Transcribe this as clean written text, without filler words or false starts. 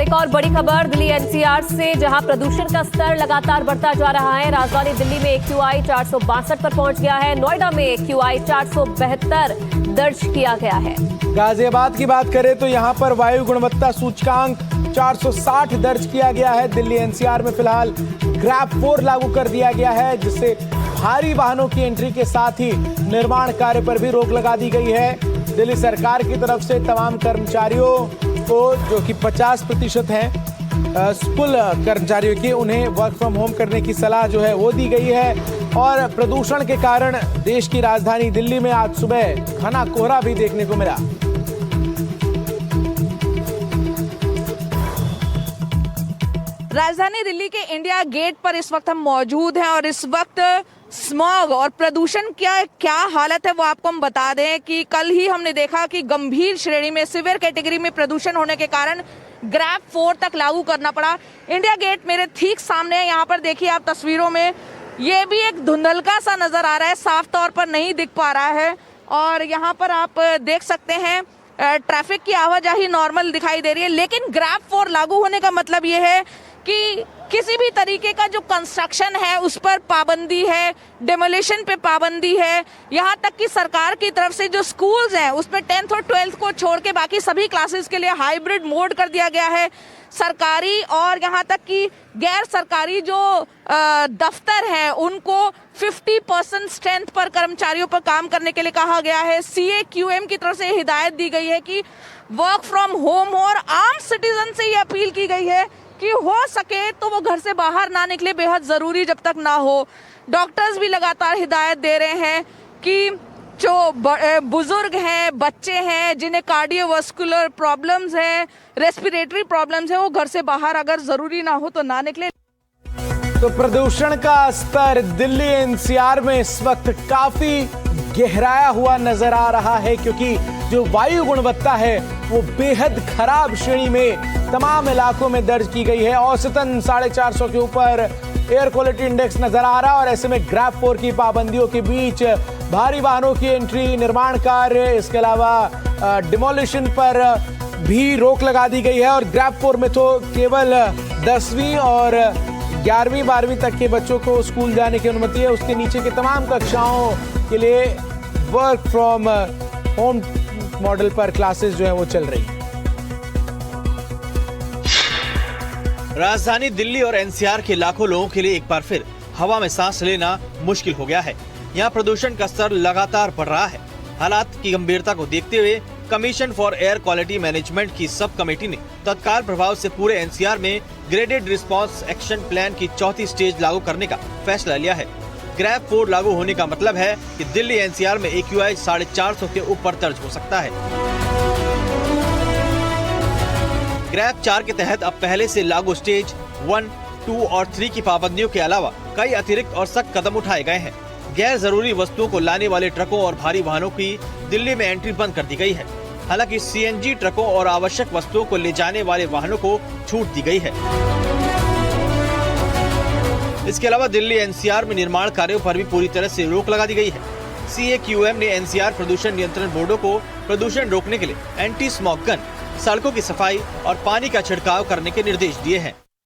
और एक और बड़ी खबर दिल्ली एनसीआर से, जहां प्रदूषण का स्तर लगातार बढ़ता जा रहा है। राजधानी दिल्ली में AQI 462 पर पहुंच गया है। नोएडा में AQI 472 दर्ज किया गया है। गाजियाबाद की बात करें तो यहां पर वायु गुणवत्ता सूचकांक 460 दर्ज किया गया है। दिल्ली एनसीआर में फिलहाल ग्रैप 4 लागू कर दिया गया है, जिससे भारी वाहनों की एंट्री के साथ ही निर्माण कार्य पर भी रोक लगा दी गई है। दिल्ली सरकार की तरफ से तमाम कर्मचारियों को, जो कि 50% हैं स्कूल कर्मचारियों की, उन्हें वर्क फ्रॉम होम करने की सलाह जो है वो दी गई है। और प्रदूषण के कारण देश की राजधानी दिल्ली में आज सुबह घना कोहरा भी देखने को मिला। राजधानी दिल्ली के इंडिया गेट पर इस वक्त हम मौजूद हैं और इस वक्त स्मॉग और प्रदूषण क्या हालत है वो आपको हम बता दें कि कल ही हमने देखा कि गंभीर श्रेणी में, सिवियर कैटेगरी में प्रदूषण होने के कारण ग्रैप 4 तक लागू करना पड़ा। इंडिया गेट मेरे ठीक सामने है। यहाँ पर देखिए आप तस्वीरों में, ये भी एक धुंधलका सा नजर आ रहा है, साफ तौर पर नहीं दिख पा रहा है। और यहाँ पर आप देख सकते हैं ट्रैफिक की आवाजाही नॉर्मल दिखाई दे रही है, लेकिन ग्रैप 4 लागू होने का मतलब ये है कि किसी भी तरीके का जो कंस्ट्रक्शन है उस पर पाबंदी है, डेमोलिशन पे पाबंदी है। यहाँ तक कि सरकार की तरफ से जो स्कूल्स हैं उसमें 10th और 12th को छोड़ के बाकी सभी क्लासेस के लिए हाइब्रिड मोड कर दिया गया है। सरकारी और यहाँ तक कि गैर सरकारी जो दफ्तर हैं उनको 50% स्ट्रेंथ पर कर्मचारियों पर काम करने के लिए कहा गया है। CAQM की तरफ से हिदायत दी गई है कि वर्क फ्रॉम होम हो, और आम सिटीजन से ये अपील की गई है कि हो सके तो वो घर से बाहर ना निकले, बेहद जरूरी जब तक ना हो। डॉक्टर्स भी लगातार हिदायत दे रहे हैं कि जो बुजुर्ग हैं, बच्चे हैं, जिन्हें कार्डियोवास्कुलर प्रॉब्लम्स हैं, रेस्पिरेटरी प्रॉब्लम्स हैं, वो घर से बाहर अगर जरूरी ना हो तो ना निकले। तो प्रदूषण का स्तर दिल्ली एनसीआर में इस वक्त काफी गहराया हुआ नजर आ रहा है, क्योंकि जो वायु गुणवत्ता है वो बेहद खराब श्रेणी में तमाम इलाकों में दर्ज की गई है। औसतन 450 के ऊपर एयर क्वालिटी इंडेक्स नजर आ रहा है। और ऐसे में ग्रैप 4 की पाबंदियों के बीच भारी वाहनों की एंट्री, निर्माण कार्य, इसके अलावा डिमोलिशन पर भी रोक लगा दी गई है। और ग्रैप 4 में तो केवल 10वीं और 11वीं 12वीं तक के बच्चों को स्कूल जाने की अनुमति है। उसके नीचे के तमाम कक्षाओं के लिए वर्क फ्रॉम होम मॉडल पर क्लासेस जो है वो चल रही है। राजधानी दिल्ली और एनसीआर के लाखों लोगों के लिए एक बार फिर हवा में सांस लेना मुश्किल हो गया है। यहाँ प्रदूषण का स्तर लगातार बढ़ रहा है। हालात की गंभीरता को देखते हुए commission for air quality management की सब कमेटी ने तत्काल प्रभाव से पूरे एनसीआर में ग्रेडेड रिस्पांस एक्शन प्लान की चौथी स्टेज लागू करने का फैसला लिया है। ग्रैप 4 लागू होने का मतलब है कि दिल्ली एनसीआर में AQI 450 के ऊपर दर्ज हो सकता है। ग्रैप 4 के तहत अब पहले से लागू स्टेज 1, 2 और 3 की पाबंदियों के अलावा कई अतिरिक्त और सख्त कदम उठाए गए हैं। गैर जरूरी वस्तुओं को लाने वाले ट्रकों और भारी वाहनों की दिल्ली में एंट्री बंद कर दी गई है। हालांकि CNG ट्रकों और आवश्यक वस्तुओं को ले जाने वाले वाहनों को छूट दी गई है। इसके अलावा दिल्ली एनसीआर में निर्माण कार्यों पर भी पूरी तरह से रोक लगा दी गई है। CAQM ने एनसीआर प्रदूषण नियंत्रण बोर्डों को प्रदूषण रोकने के लिए एंटी स्मॉग गन, सड़कों की सफाई और पानी का छिड़काव करने के निर्देश दिए हैं।